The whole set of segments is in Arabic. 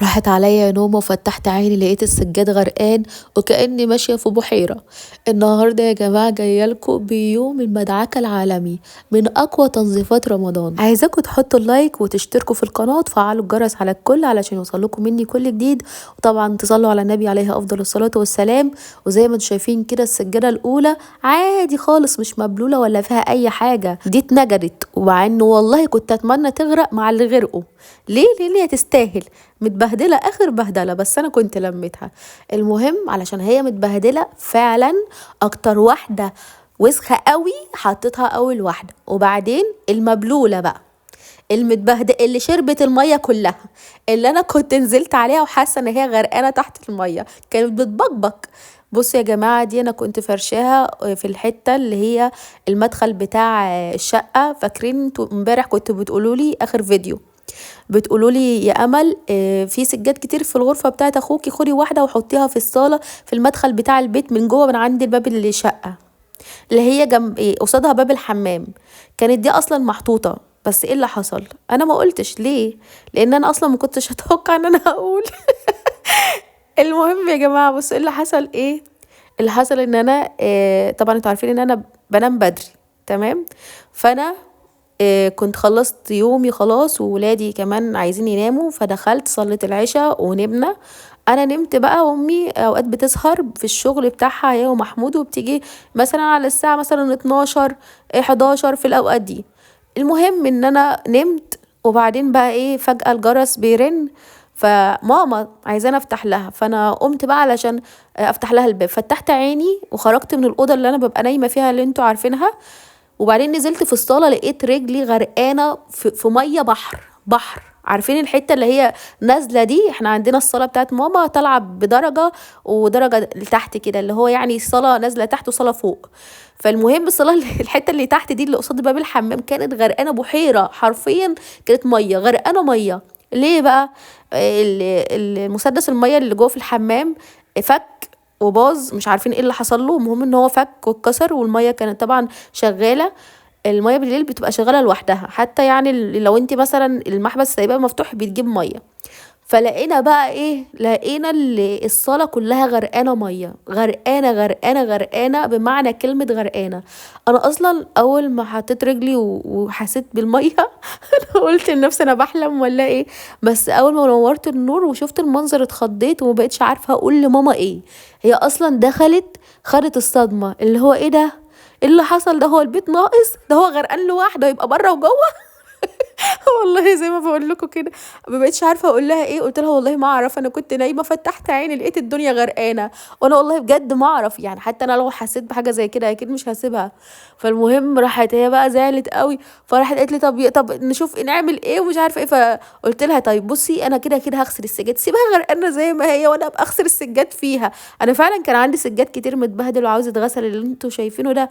راحت عليا نومة وفتحت عيني لقيت السجاد غرقان وكأني ماشية في بحيرة. النهاردة يا جماعة جايالكوا بيوم المدعكة العالمي من أقوى تنظيفات رمضان. عايزاكوا تحطوا اللايك وتشتركوا في القناة وتفعلوا الجرس على الكل علشان يوصلكوا مني كل جديد، وطبعا تصلوا على النبي عليه أفضل الصلاة والسلام. وزي ما انتم شايفين كده السجادة الأولى عادي خالص مش مبلولة ولا فيها أي حاجة، دي اتنجدت، ومع إنه والله كنت أتمنى تغرق مع اللي غرقوا. ليه؟ لان هي تستاهل، متبهدله اخر بهدله، بس انا كنت لميتها. المهم علشان هي متبهدله فعلا، اكتر واحده وسخه قوي حطيتها اول واحده، وبعدين المبلوله بقى المتبهدله اللي شربت الميه كلها، اللي انا كنت نزلت عليها وحاسه ان هي غرقانه تحت الميه، كانت بتبقبق. بصوا يا جماعه دي انا كنت فرشاها في الحته اللي هي المدخل بتاع الشقه. فاكرين انتوا امبارح كنتوا بتقولوا لي اخر فيديو بتقولوا لي يا امل في سجاد كتير في الغرفه بتاعت اخوكي، خدي واحده وحطيها في الصاله في المدخل بتاع البيت من جوه من عند الباب الشقه اللي هي جنب قصادها باب الحمام. كانت دي اصلا محطوطه، بس ايه اللي حصل؟ انا ما قلتش ليه، لان انا اصلا ما كنتش اتوقع ان انا هقول. المهم يا جماعه بصوا ايه اللي حصل. ايه اللي حصل؟ ان انا طبعا انتوا عارفين ان انا بنام بدري، تمام؟ فانا كنت خلصت يومي خلاص وولادي كمان عايزين يناموا، فدخلت صليت العشاء ونمنا. انا نمت بقى، وامي اوقات بتسهر في الشغل بتاعها هي ومحمود، وبتيجي مثلا على الساعة مثلا 12 11 في الاوقات دي. المهم ان انا نمت، وبعدين بقى ايه فجأة الجرس بيرن، فماما عايزاني افتح لها، فانا قمت بقى علشان افتح لها الباب. فتحت عيني وخرجت من الاوضه اللي انا ببقى نايمه فيها اللي انتوا عارفينها، وبعدين نزلت في الصاله لقيت رجلي غرقانه في ميه بحر. عارفين الحته اللي هي نازله دي؟ احنا عندنا الصاله بتاعت ماما طالعه بدرجه ودرجه لتحت كده، اللي هو يعني صاله نازله تحت وصاله فوق. فالمهم الصاله الحته اللي تحت دي اللي قصاد باب الحمام كانت غرقانه بحيره حرفيا، كانت ميه غرقانه ميه. ليه بقى؟ المسدس الميه اللي جوه في الحمام فك وباظ، مش عارفين ايه اللي حصل له. المهم ان هو فك واتكسر، والميه كانت طبعا شغاله. الميه بالليل بتبقى شغاله لوحدها، حتى يعني لو انت مثلا المحبس سايباه مفتوح بتجيب ميه. فلقينا بقى ايه، لقينا الصاله كلها غرقانه ميه، غرقانه غرقانه غرقانه بمعنى كلمه غرقانه. انا اصلا اول ما حطيت رجلي وحسيت بالميه انا قلت لنفسي انا بحلم ولا ايه. بس اول ما نورت النور وشفت المنظر اتخضيت ومبقتش عارفه اقول لماما ايه. هي اصلا دخلت خدت الصدمه اللي هو ايه ده، ايه اللي حصل ده؟ هو البيت ناقص؟ ده هو غرقان لوحده يبقى بره وجوه. والله زي ما بقول لكم كده، ما بقتش عارفه اقول لها ايه. قلت لها والله ما اعرف، انا كنت نايمه فتحت عيني لقيت الدنيا غرقانه، وانا والله بجد ما اعرف يعني. حتى انا لو حسيت بحاجه زي كده اكيد مش هسيبها. فالمهم راحت هي بقى زعلت قوي، فراحت قالت لي طب نشوف نعمل ايه ومش عارفه ايه. فقلت لها طيب بصي انا كده كده هغسل السجاد، سيبها غرقانه زي ما هي وانا ابقى اغسل السجاد فيها. انا فعلا كان عندي سجاد كتير متبهدل وعاوز يتغسل، اللي انتوا شايفينه ده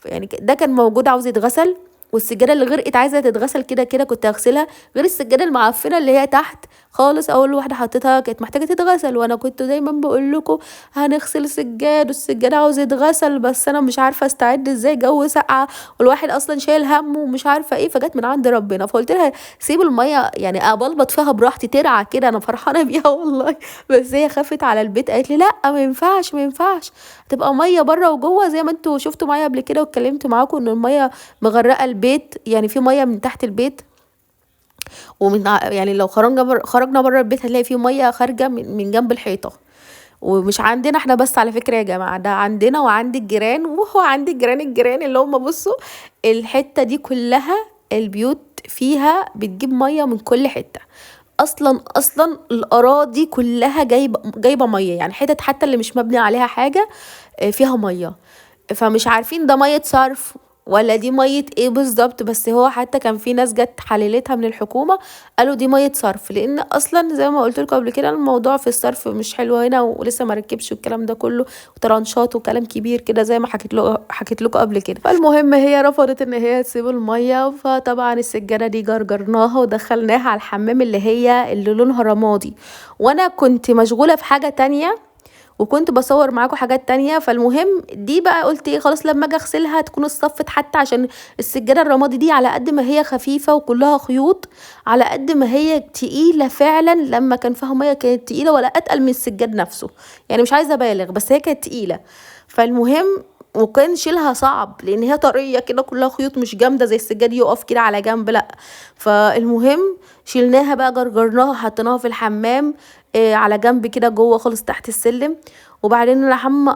يعني ده كان موجود عاوز يتغسل. والسجاده اللي غرقت عايزه تتغسل كده كده كنت هغسلها، غير السجاده المعفنه اللي هي تحت خالص اول واحده حطيتها كانت محتاجه تتغسل. وانا كنت دايما بقول لكم هنغسل سجاد والسجاد عاوز يتغسل، بس انا مش عارفه استعد ازاي، جو ساقعه والواحد اصلا شايل هم ومش عارفه ايه. فجت من عند ربنا، فقلت لها سيب الميه يعني ابلبط فيها براحتي ترعى كده، انا فرحانه بيها والله. بس هي خافت على البيت، قالت لي لا ما ينفعش ما ينفعش، تبقى ميه بره وجوه زي ما انتوا شفتوا معايا قبل كده واتكلمت معاكم ان الميه مغرقه البيت، يعني في ميه من تحت البيت يعني لو خرجنا بره البيت هنلاقي في ميه خارجه من جنب الحيطه. ومش عندنا احنا بس على فكره يا جماعه، ده عندنا وعند الجيران، وهو عند الجيران اللي هم بصوا الحته دي كلها البيوت فيها بتجيب ميه من كل حته. اصلا الاراضي كلها جايبه ميه، يعني حتت حتى اللي مش مبني عليها حاجه فيها ميه. فمش عارفين ده ميه صرف ولا دي ميه ايه بالظبط. بس هو حتى كان في ناس جت حللتها من الحكومه قالوا دي ميه صرف، لان اصلا زي ما قلت لكم قبل كده الموضوع في الصرف مش حلو هنا ولسه ما ركبش والكلام ده كله، وترانشات وكلام كبير كده زي ما حكيت لكم قبل كده. فالمهم هي رفضت ان هي تسيب الميه، فطبعا السجاده دي جرجرناها ودخلناها على الحمام اللي هي اللي لونها رمادي. وانا كنت مشغوله في حاجه تانية وكنت بصور معاكم حاجات تانية. فالمهم دي بقى قلت ايه، خلاص لما اجي اغسلها تكون اتصفت، حتى عشان السجادة الرمادي دي على قد ما هي خفيفة وكلها خيوط، على قد ما هي تقيلة فعلا. لما كان فيها مية كانت تقيلة، ولا اتقل من السجاد نفسه، يعني مش عايزة ابالغ بس هي كانت تقيلة. فالمهم وكان شيلها صعب لان هي طريه كده كلها خيوط، مش جامده زي السجاد يقف كده على جنب، لا. فالمهم شيلناها بقى، جرجرناها، حطيناها في الحمام على جنب كده جوه خالص تحت السلم. وبعدين انا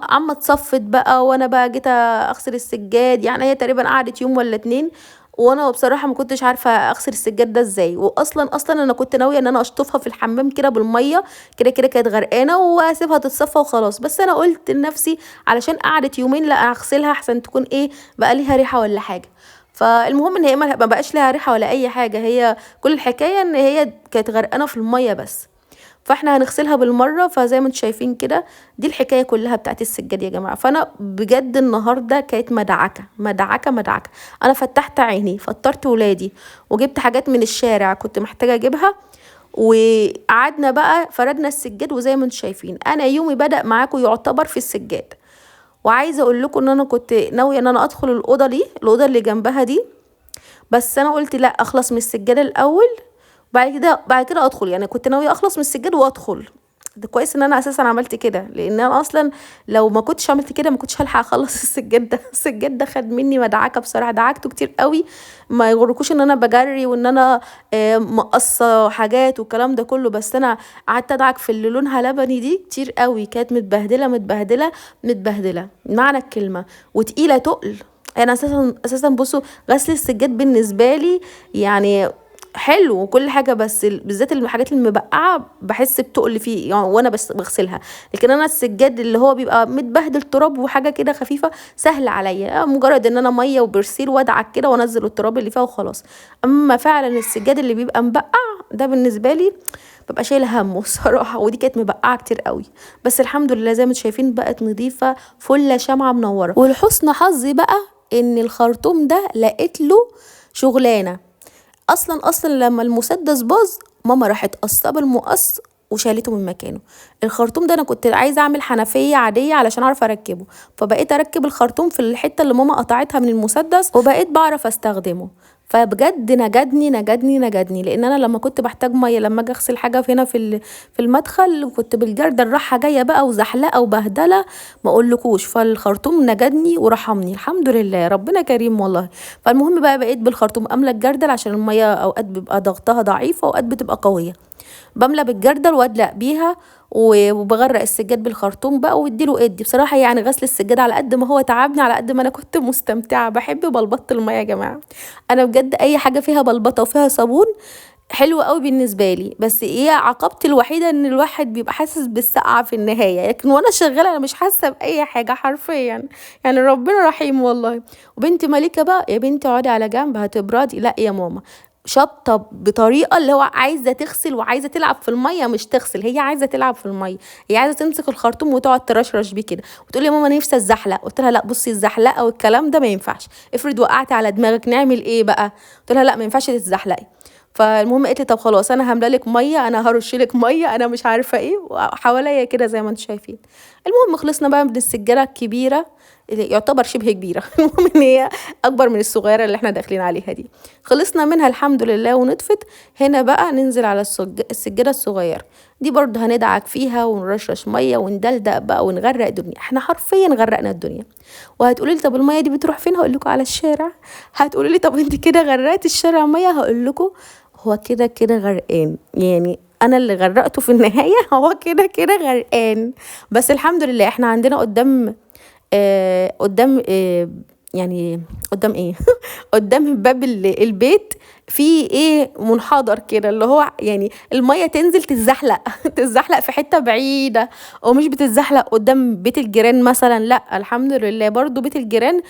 عم اتصفت بقى، وانا بقى جيت اغسل السجاد. يعني هي تقريبا قعدت يوم ولا اتنين، وانا بصراحه ما كنتش عارفه اغسل السجاد ده ازاي. واصلا انا كنت ناويه ان انا اشطفها في الحمام كده بالميه، كده كده كانت غرقانه، واسيبها تتصفى وخلاص. بس انا قلت لنفسي علشان قعدت يومين، لا اغسلها احسن تكون ايه بقى ليها ريحه ولا حاجه. فالمهم ان هي ما بقاش ليها ريحه ولا اي حاجه، هي كل الحكايه ان هي كانت غرقانه في الميه بس. فاحنا هنغسلها بالمره. فزي ما انتم شايفين كده، دي الحكايه كلها بتاعت السجاد يا جماعه. فانا بجد النهارده كانت مدعكه مدعكه مدعكه. انا فتحت عيني، فطرت ولادي، وجبت حاجات من الشارع كنت محتاجه اجيبها، وقعدنا بقى فردنا السجاد. وزي ما انتم شايفين انا يومي بدأ معاكم يعتبر في السجاد. وعايزه اقول لكم ان انا كنت ناويه ان انا ادخل الاوضه اللي جنبها دي، بس انا قلت لا، اخلص من السجاده الاول، بعد كده ادخل. يعني كنت ناويه اخلص من السجاد وادخل. ده كويس ان انا اساسا عملت كده، لان انا اصلا لو ما كنتش عملت كده ما كنتش هلحق اخلص السجاد ده. السجاد ده خد مني مدعكه بصراحه، دعكته كتير قوي. ما يغركوش ان انا بجري وان انا مقصه حاجات والكلام ده كله، بس انا قعدت ادعك في اللي لونها لبني دي كتير قوي. كانت متبهدله متبهدله متبهدله معنى الكلمه، وتقيله تقل. انا اساسا بصوا، غسل السجاد بالنسبه لي يعني حلو وكل حاجه، بس بالذات الحاجات المبقعه بحس بتقل فيه يعني وانا بس بغسلها. لكن انا السجاد اللي هو بيبقى متبهدل تراب وحاجه كده خفيفه سهل عليا، مجرد ان انا ميه وبرسيل وادعك كده وانزل التراب اللي فيها وخلاص. اما فعلا السجاد اللي بيبقى مبقع ده بالنسبه لي ببقى شايله همه الصراحه. ودي كانت مبقعه كتير قوي، بس الحمد لله زي ما انتم شايفين بقت نظيفه فله شمعه منوره. ولحسن حظي بقى ان الخرطوم ده لقيت له شغلانه. اصلا لما المسدس باظ، ماما راحت قصاه بالمقص وشالته من مكانه. الخرطوم ده انا كنت عايزه اعمل حنفيه عاديه علشان اعرف اركبه، فبقيت اركب الخرطوم في الحته اللي ماما قطعتها من المسدس، وبقيت بعرف استخدمه. فبجد نجدني نجدني نجدني، لان انا لما كنت بحتاج ميه لما اجي اغسل حاجه هنا في المدخل، وكنت بالجردل رايحه جايه بقى وزحلقه وبهدله ما اقولكوش. فالخرطوم نجدني ورحمني الحمد لله، ربنا كريم والله. فالمهم بقى بقيت بالخرطوم املى الجردل، عشان الميه اوقات بيبقى ضغطها ضعيف واوقات بتبقى قويه. بملى بالجردل وادلق بيها، وبغرق السجاد بالخرطوم بقى واديله ادي. بصراحه يعني غسل السجاد على قد ما هو تعبني، على قد ما انا كنت مستمتعه. بحب بلبطه الميه يا جماعه. انا بجد اي حاجه فيها بلبطه وفيها صابون حلوة قوي بالنسبه لي. بس ايه عقبتي الوحيده ان الواحد بيبقى حاسس بالسقعه في النهايه، لكن وانا شغاله انا مش حاسه باي حاجه حرفيا. يعني ربنا رحيم والله. وبنتي مليكه بقى، يا بنتي اقعدي على جنب هتبردي. لا يا ماما، شابطه بطريقه اللي هو عايزه تغسل وعايزه تلعب في الميه، مش تغسل، هي عايزه تلعب في الميه. هي عايزه تمسك الخرطوم وتقعد ترشرش بيه كده، وتقول يا ماما نفسي الزحلق. قلت لها لا بصي، الزحلقه والكلام ده ما ينفعش، افرض وقعتي على دماغك نعمل ايه بقى؟ قلت لها لا ما ينفعش تتزحلقي. فالمهم قالت لي طب خلاص انا هملى لك ميه، انا هرش لك ميه، انا مش عارفه ايه، وحواليا كده زي ما انتم شايفين. المهم خلصنا بقى من السجاده الكبيره اللي يعتبر شبه كبيره. المهم ان هي اكبر من الصغيره اللي احنا داخلين عليها دي. خلصنا منها الحمد لله ونطفت. هنا بقى ننزل على السجاده الصغيره دي، برضه هندعك فيها ونرشرش ميه وندلدق بقى ونغرق الدنيا. احنا حرفيا غرقنا الدنيا. وهتقولي لي طب الميه دي بتروح فين؟ هقول لكم على الشارع. هتقولي لي طب انت كده غرقت الشارع ميه؟ هقول لكم هو كده كده غرقان، يعني انا اللي غرقته في النهايه. هو كده كده غرقان. بس الحمد لله احنا عندنا قدام يعني قدام ايه قدام باب البيت في ايه منحدر كده، اللي هو يعني الميه تنزل تتزحلق تتزحلق في حته بعيده، ومش بتتزحلق قدام بيت الجيران مثلا. لا الحمد لله برضو بيت الجيران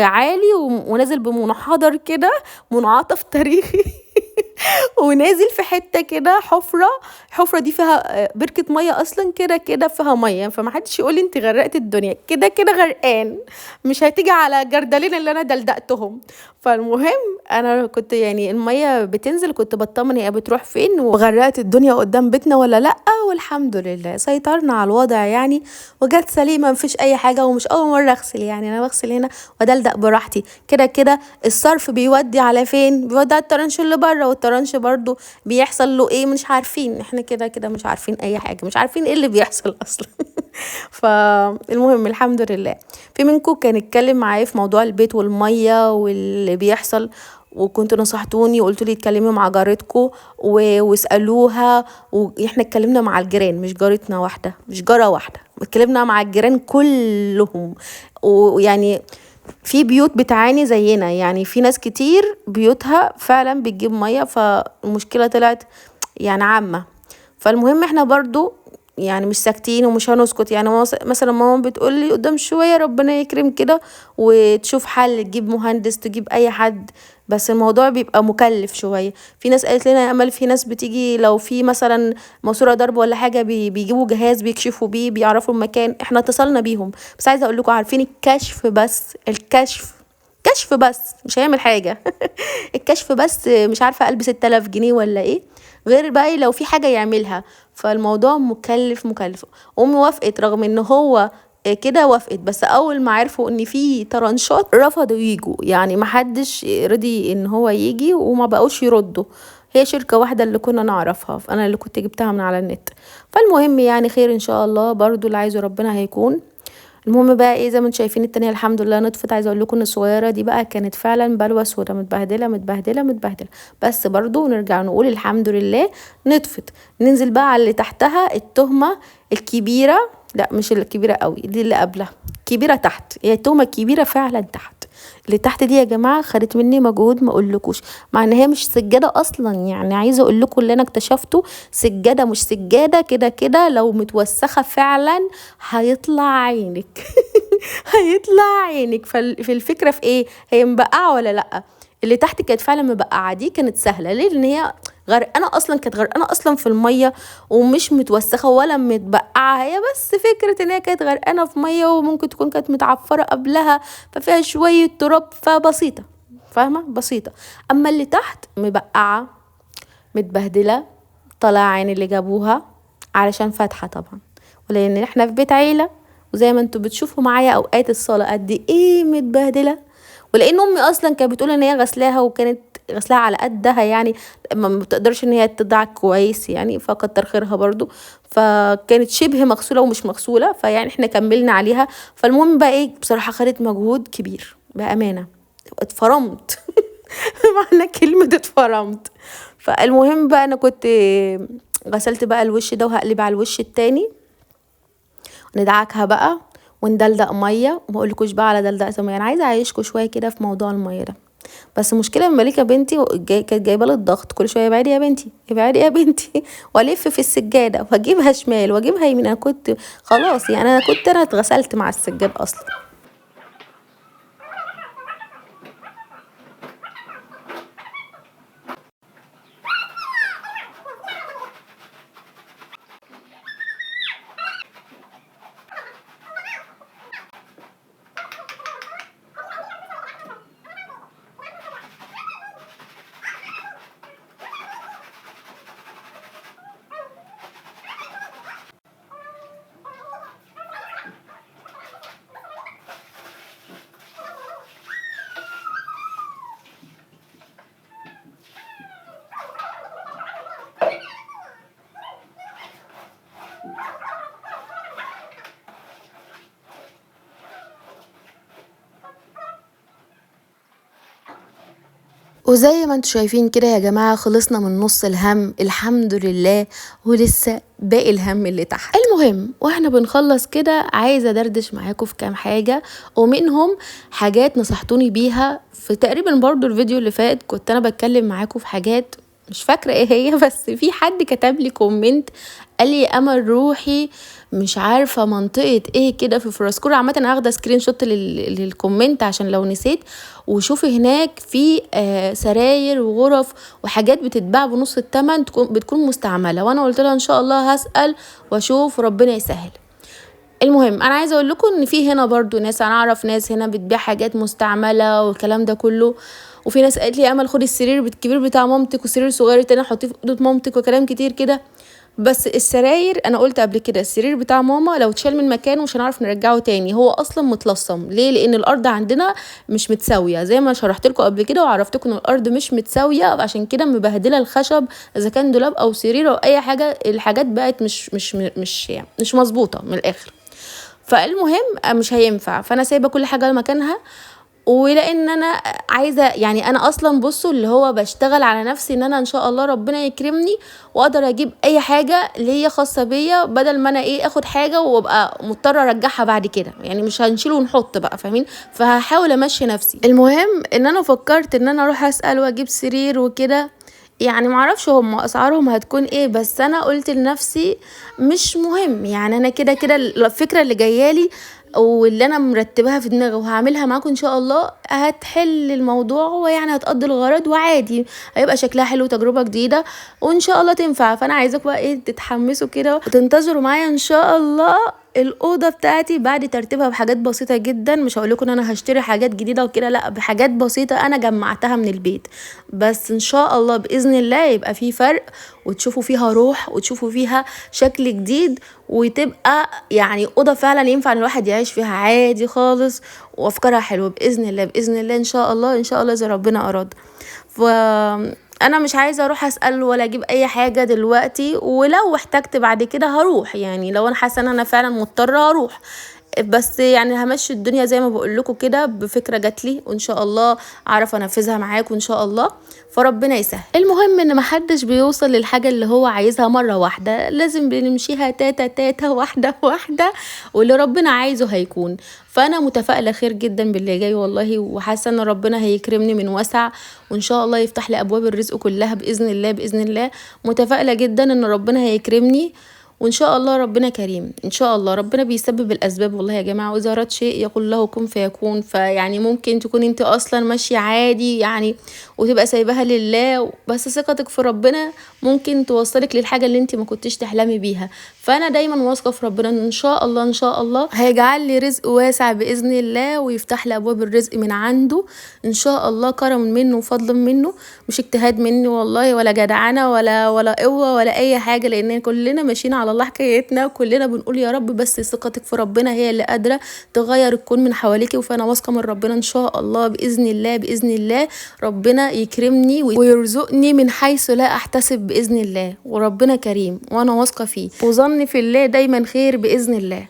عالي ونازل بمنحدر كده، منعطف تاريخي. ونازل في حته كده حفره دي فيها بركه ميه، اصلا كده كده فيها ميه، فمحدش يقول لي انت غرقت الدنيا، كده كده غرقان، مش هتيجي على جردلين اللي انا دلدقتهم. فالمهم انا كنت يعني الميه بتنزل، كنت بطمن هي بتروح فين، وغرقت الدنيا قدام بيتنا ولا لا، والحمد لله سيطرنا على الوضع يعني، وجت سليمه مفيش اي حاجه. ومش اول مره اغسل، يعني انا بغسل هنا ودلدق براحتي، كده كده الصرف بيودي على فين؟ بيودي على الترنش اللي بره، والترنش برضو بيحصل له ايه مش عارفين، احنا كده كده مش عارفين اي حاجه، مش عارفين ايه اللي بيحصل اصلا. فالمهم الحمد لله. في منكم كان اتكلم معايا في موضوع البيت والميه واللي بيحصل، وكنت نصحتوني وقلت لي اتكلمي مع جارتكم واسالوها. واحنا اتكلمنا مع الجيران، مش جارتنا واحده، مش جاره واحده، اتكلمنا مع الجيران كلهم. ويعني في بيوت بتعاني زينا، يعني في ناس كتير بيوتها فعلا بتجيب ميه، فالمشكله طلعت يعني عامه. فالمهم احنا برضو يعني مش ساكتين ومش هنسكت. يعني مثلا ماما بتقول لي قدام شويه ربنا يكرم كده وتشوف حل، تجيب مهندس، تجيب اي حد، بس الموضوع بيبقى مكلف شويه. في ناس قالت لنا يا امل، في ناس بتيجي لو في مثلا ماسوره ضرب ولا حاجه بيجيبوا جهاز بيكشفوا بيه، بيعرفوا المكان. احنا اتصلنا بيهم، بس عايزه اقول لكم عارفين الكشف بس، كشف بس مش هيعمل حاجه. الكشف بس مش عارفه قلب 6000 جنيه ولا ايه، غير بقى لو في حاجه يعملها. فالموضوع مكلف. امي وافقت رغم ان هو كده وافقت، بس اول ما عرفوا ان في طرنشات رفضوا يجوا، يعني محدش رضي ان هو يجي وما بقوش يردوا. هي شركة واحدة اللي كنا نعرفها، فانا اللي كنت جبتها من على النت. فالمهم يعني خير ان شاء الله، برضو اللي عايزه ربنا هيكون. المهم بقى ايه، زي ما انتم شايفين التانية الحمد لله نطفت. عايزه اقول لكم ان الصغيره دي بقى كانت فعلا بلوى سودا، متبهدله. بس برضو نرجع نقول الحمد لله نطفت. ننزل بقى على اللي تحتها، التهمه الكبيره، لا مش الكبيره قوي دي، اللي قبلها كبيره تحت، هي التهمه الكبيره فعلا تحت. اللي تحت دي يا جماعه خدت مني مجهود ما اقولكوش، مع ان هي مش سجاده اصلا. يعني عايزه اقول لكم اللي انا اكتشفته، سجاده مش سجاده، كده كده لو متوسخه فعلا هيطلع عينك. هيطلع عينك. في الفكره في ايه، هي مبقعه ولا لا؟ اللي تحت كانت فعلا مبقعه، دي كانت سهله. ليه؟ لان هي غرقانه اصلا، كانت غرقانه اصلا في الميه، ومش متوسخه ولا متبقعه. هي بس فكره ان هي كانت غرقانه في ميه، وممكن تكون كانت متعفره قبلها، ففيها شويه تراب، فبسيطه، فاهمه، بسيطه. اما اللي تحت مبقعه، متبهدله، طلع عين اللي جابوها علشان فاتحه طبعا، ولان احنا في بيت عيله، وزي ما انتوا بتشوفوا معايا اوقات الصاله قد ايه متبهدله. ولان امي اصلا كانت بتقول ان هي غسلاها، وكانت غسلاها على قدها، يعني ما بتقدرش ان هي تضع كويس يعني، فكتر خيرها برضو. فكانت شبه مغسوله ومش مغسوله، فيعني احنا كملنا عليها. فالمهم بقى ايه، بصراحه خدت مجهود كبير بامانه، اتفرمت. معنى كلمه اتفرمت. فالمهم بقى انا كنت غسلت بقى الوش ده، وهقلب على الوش التاني، ندعكها بقى وندلدق ميه. وما اقولكوش بقى على دلدقه ميه، انا عايزه اعيشكوا شويه كده في موضوع الميه ده. بس المشكله ان مليكه بنتي كانت جايبه لي الضغط، كل شويه ابعدي يا بنتي، ابعدي يا بنتي، والف في السجاده واجيبها شمال واجيبها يمين. انا كنت خلاص يعني، انا اتغسلت مع السجاد اصلا. وزي ما انتوا شايفين كده يا جماعة، خلصنا من نص الهم الحمد لله، ولسه باقي الهم اللي تحت. المهم واحنا بنخلص كده، عايزة دردش معاكم في كام حاجة، ومنهم حاجات نصحتوني بيها في تقريبا برضو الفيديو اللي فات. كنت انا بتكلم معاكم في حاجات مش فاكرة ايه هي، بس في حد كتب لي كومنت قال لي يا امل روحي مش عارفة منطقة ايه كده في فراسكور. عامة انا هاخده سكرين شوت للكومنت عشان لو نسيت. وشوفي هناك في سراير وغرف وحاجات بتتباع بنص التمن بتكون مستعملة، وانا قلت لها ان شاء الله هسأل واشوف ربنا يسهل. المهم انا عايزه اقول لكم ان في هنا برضو ناس، انا اعرف ناس هنا بتبيع حاجات مستعمله والكلام ده كله. وفي ناس قالت لي يا امل خدي السرير الكبير بتاع مامتك والسرير الصغير التاني حطيه في اوضه مامتك وكلام كتير كده. بس السراير انا قلت قبل كده السرير بتاع ماما لو اتشال من مكانه مش هنعرف نرجعه تاني، هو اصلا متلصم. ليه؟ لان الارض عندنا مش متساويه زي ما شرحت لكم قبل كده وعرفتكم ان الارض مش متساويه، عشان كده مبهدله الخشب اذا كان دولاب او سرير او اي حاجه، الحاجات بقت مش مظبوطه من الاخر. فالمهم مش هينفع، فانا سايبه كل حاجه مكانها. ولان انا عايزه يعني انا اصلا بصوا اللي هو بشتغل على نفسي ان انا ان شاء الله ربنا يكرمني واقدر اجيب اي حاجه اللي هي خاصه بيا، بدل ما انا اخد حاجه وابقى مضطره ارجعها بعد كده، يعني مش هنشيل ونحط بقى، فاهمين؟ فهحاول امشي نفسي. المهم ان انا فكرت ان انا اروح اسال واجيب سرير وكده، يعني معرفش هم اسعارهم هتكون ايه، بس انا قلت لنفسي مش مهم، يعني انا كده كده الفكره اللي جايالي واللي انا مرتباها في دماغي وهعملها معاكم ان شاء الله هتحل الموضوع، ويعني هتقضي الغرض وعادي هيبقى شكلها حلو، تجربه جديده وان شاء الله تنفع. فانا عايزاكم بقى تتحمسوا كده وتنتظروا معايا ان شاء الله الاوضه بتاعتي بعد ترتيبها بحاجات بسيطه جدا. مش هقول لكم ان انا هشتري حاجات جديده وكده، لا، بحاجات بسيطه انا جمعتها من البيت، بس ان شاء الله باذن الله يبقى في فرق وتشوفوا فيها روح وتشوفوا فيها شكل جديد، وتبقى يعني اوضه فعلا ينفع ان الواحد يعيش فيها عادي خالص، وافكارها حلوه باذن الله باذن الله ان شاء الله ان شاء الله اذا ربنا اراد. انا مش عايزه اروح اسال ولا اجيب اي حاجه دلوقتي، ولو احتجت بعد كده هروح، يعني لو انا حاسه ان انا فعلا مضطره هروح، بس يعني همشي الدنيا زي ما بقول لكم كده بفكره جات لي وان شاء الله اعرف انفذها معاكم ان شاء الله، فربنا يسهل. المهم ان محدش بيوصل للحاجه اللي هو عايزها مره واحده، لازم بنمشيها تاتا تاتا واحده واحده، واللي ربنا عايزه هيكون. فانا متفائله خير جدا باللي جاي والله، وحاسه ان ربنا هيكرمني من وسع وان شاء الله يفتح لي ابواب الرزق كلها باذن الله باذن الله. متفائله جدا ان ربنا هيكرمني وان شاء الله ربنا كريم ان شاء الله. ربنا بيسبب الاسباب والله يا جماعه، واذا اراد شيء يقول له كن فيكون. فيعني ممكن تكون انت اصلا ماشيه عادي يعني وتبقى سايباها لله، بس ثقتك في ربنا ممكن توصلك للحاجه اللي انت ما كنتش تحلمي بيها. فانا دايما واثقه في ربنا ان شاء الله ان شاء الله هيجعل لي رزق واسع باذن الله، ويفتح لي ابواب الرزق من عنده ان شاء الله، كرم منه وفضل منه، مش اجتهاد مني والله ولا جدعنه ولا قوه ولا اي حاجه، لان كلنا ماشيين على الله حكايتنا وكلنا بنقول يا رب، بس ثقتك في ربنا هي اللي قادره تغير الكون من حواليكي. فانا واثقه من ربنا ان شاء الله باذن الله باذن الله ربنا يكرمني ويرزقني من حيث لا احتسب باذن الله، وربنا كريم وانا واثقه فيه، وظني في الله دايما خير باذن الله.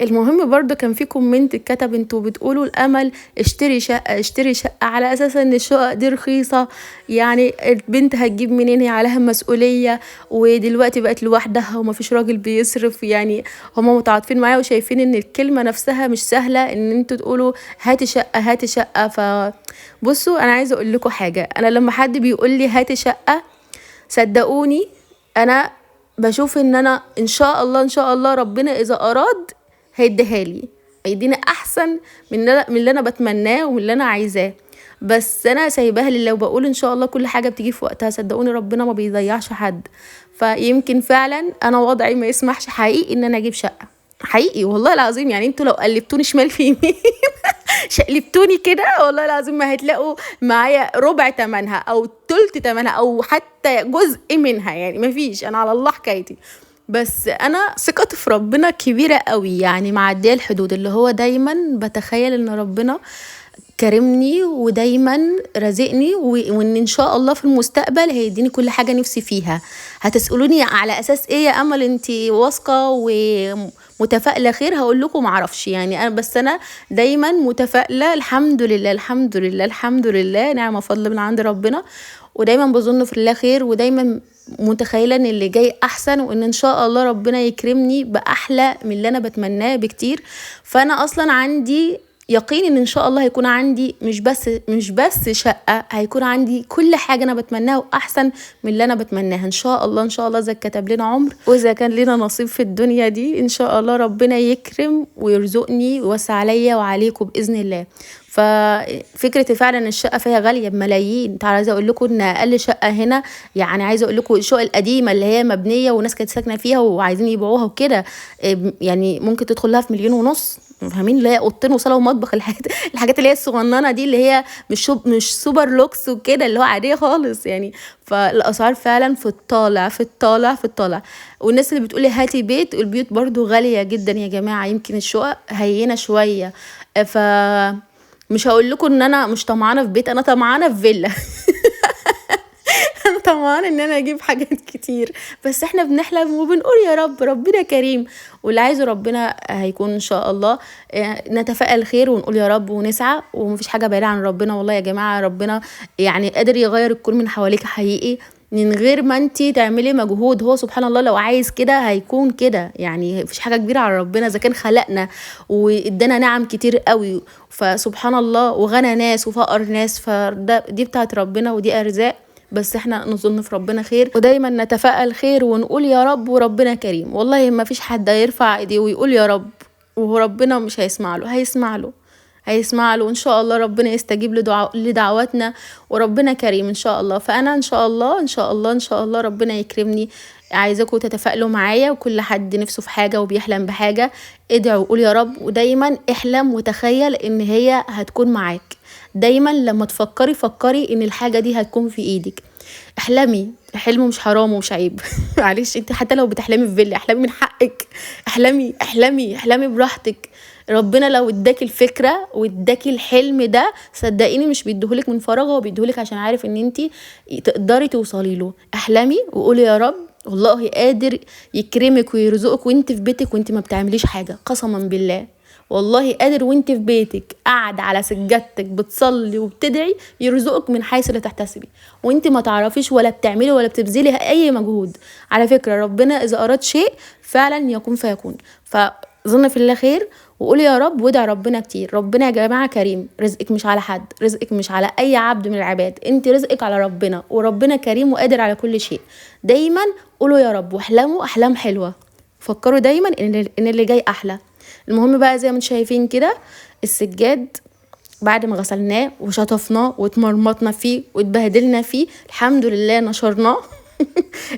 المهم برضو كان في كومنت اتكتب انتوا بتقولوا الامل اشتري شقه اشتري شقه على اساس ان الشقق دي رخيصه، يعني البنت هتجيب منين، هي عليها مسؤوليه ودلوقتي بقت لوحدها ومفيش راجل بيصرف. يعني هما متعاطفين معايا وشايفين ان الكلمه نفسها مش سهله ان انتوا تقولوا هاتي شقه هاتي شقه. فبصوا انا عايزه اقول لكم حاجه، انا لما حد بيقول لي هاتي شقه صدقوني انا بشوف ان انا ان شاء الله ان شاء الله ربنا اذا اراد هيديها لي، هيدينا احسن من اللي انا بتمناه ومن اللي انا عايزاه، بس انا سايباها لله وبقول ان شاء الله كل حاجه بتيجي في وقتها. صدقوني ربنا ما بيضيعش حد، فيمكن فعلا انا وضعي ما يسمحش حقيقي ان انا اجيب شقه حقيقي والله العظيم. يعني انتوا لو قلبتوني شمال في يمين شقلبتوني كده والله العظيم ما هتلاقوا معايا ربع تمنها او تلت تمنها او حتى جزء منها، يعني ما فيش، انا على الله حكايتي. بس انا ثقتي في ربنا كبيره قوي، يعني معديه الحدود، اللي هو دايما بتخيل ان ربنا كرمني ودايما رزقني وان ان شاء الله في المستقبل هيديني كل حاجه نفسي فيها. هتسالوني على اساس ايه يا امل انتي واثقه ومتفائله خير؟ هقول لكم معرفش، يعني انا بس انا دايما متفائله، الحمد لله الحمد لله الحمد لله، نعمه فضل من عند ربنا، ودايما بظن في الله خير، ودايما متخيله ان اللي جاي احسن، وان ان شاء الله ربنا يكرمني باحلى من اللي انا بتمناه بكتير. فانا اصلا عندي يقين ان شاء الله هيكون عندي مش بس شقة، هيكون عندي كل حاجة انا بتمناها واحسن من اللي انا بتمناها ان شاء الله. ان شاء الله اذا كتب لنا عمر واذا كان لنا نصيب في الدنيا دي ان شاء الله ربنا يكرم ويرزقني ويوسع عليا وعليكم باذن الله. ففكرة فعلا الشقة فيها غالية بملايين. انت عايزة اقول لكم ان اقل شقة هنا، يعني عايزة اقول لكم الشقق القديمة اللي هي مبنية وناس كانت ساكنة فيها وعايزين يبيعوها وكده، يعني ممكن تدخل لها في 1,500,000. فاهمين؟ اللي هي اوضتين وصالة ومطبخ، الحاجات اللي هي الصغننة دي اللي هي مش سوبر لوكس وكده، اللي هو عادية خالص يعني. فالاسعار فعلا في الطالع في الطالع في الطالع. والناس اللي بتقولي هاتي بيت، البيوت برضو غالية جدا يا جماعة، يمكن الشقق هينة شوية. ف مش هقول لكم ان انا مش طمعانه في بيت، انا طمعانه في فيلا. انا طمعانه ان انا اجيب حاجات كتير، بس احنا بنحلم وبنقول يا رب، ربنا كريم واللي عايزه ربنا هيكون ان شاء الله. نتفائل خير ونقول يا رب ونسعى، ومفيش حاجه بعيده عن ربنا. والله يا جماعه ربنا يعني قادر يغير الكون من حواليك حقيقي، من غير ما انتي تعملي مجهود. هو سبحان الله لو عايز كده هيكون كده، يعني مفيش حاجه كبيره على ربنا. اذا كان خلقنا وادانا نعم كتير قوي، فسبحان الله، وغنى ناس وفقر ناس، دي بتاعت ربنا ودي ارزاق. بس احنا نظن في ربنا خير ودايما نتفائل خير ونقول يا رب وربنا كريم. والله ما فيش حد هيرفع ايديه ويقول يا رب وربنا مش هيسمع له، هيسمع له وان شاء الله ربنا يستجيب لدعواتنا، وربنا كريم ان شاء الله. فانا ان شاء الله ان شاء الله ان شاء الله ربنا يكرمني. عايزاكم تتفائلوا معايا، وكل حد نفسه في حاجة وبيحلم بحاجة ادعوا وقول يا رب، ودايما احلم وتخيل ان هي هتكون معاك. دايما لما تفكري فكري ان الحاجة دي هتكون في ايدك. احلمي، الحلم مش حرام ومش عيب. معلش، انت حتى لو بتحلمي في فيلا احلمي من حقك، احلمي براحتك. ربنا لو اداكي الفكرة واداكي الحلم ده، صدقيني مش بيديهولك من فراغ، هو بيديهولك عشان عارف ان انت تقدري توصلي له. احلمي وقولي يا رب، والله قادر يكرمك ويرزقك وانت في بيتك وانت ما بتعمليش حاجة، قسما بالله والله قادر وانت في بيتك قاعدة على سجادتك بتصلي وبتدعي يرزقك من حيث لا تحتسبي، وانت ما تعرفيش ولا بتعملي ولا بتبذلي اي مجهود. على فكرة ربنا اذا اراد شيء فعلا يكون فيكون. فظن في الله خير وقولي يا رب وادعي ربنا كتير. ربنا يا جماعة كريم، رزقك مش على حد، رزقك مش على اي عبد من العباد، انت رزقك على ربنا، وربنا كريم وقادر على كل شيء. دايما قولوا يا رب واحلموا احلام حلوة، فكروا دايما ان اللي جاي احلى. المهم بقى زي ما انتم شايفين كده السجاد بعد ما غسلناه وشطفناه واتمرمطنا فيه واتبهدلنا فيه، الحمد لله نشرناه.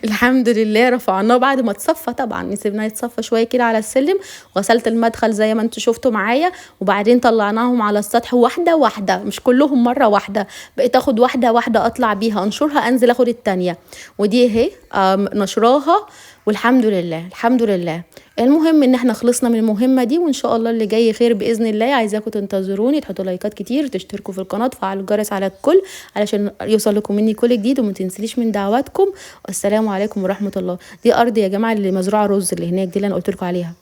الحمد لله رفعناه بعد ما اتصفى، طبعا سيبناه يتصفى شويه كده على السلم، وغسلت المدخل زي ما انتم شفتوا معايا، وبعدين طلعناهم على السطح واحده واحده، مش كلهم مره واحده، بقيت اخد واحده واحده اطلع بيها انشرها، انزل اخد التانية، ودي اهي نشراها والحمد لله الحمد لله. المهم ان احنا خلصنا من المهمه دي، وان شاء الله اللي جاي خير باذن الله. عايزاكم تنتظروني، تحطوا لايكات كتير، تشتركوا في القناه، تفعلوا الجرس على الكل علشان يوصل لكم مني كل جديد، وما تنسليش من دعواتكم. والسلام عليكم ورحمه الله. دي ارض يا جماعه اللي مزروعه رز اللي هناك دي اللي انا قلت لكم عليها.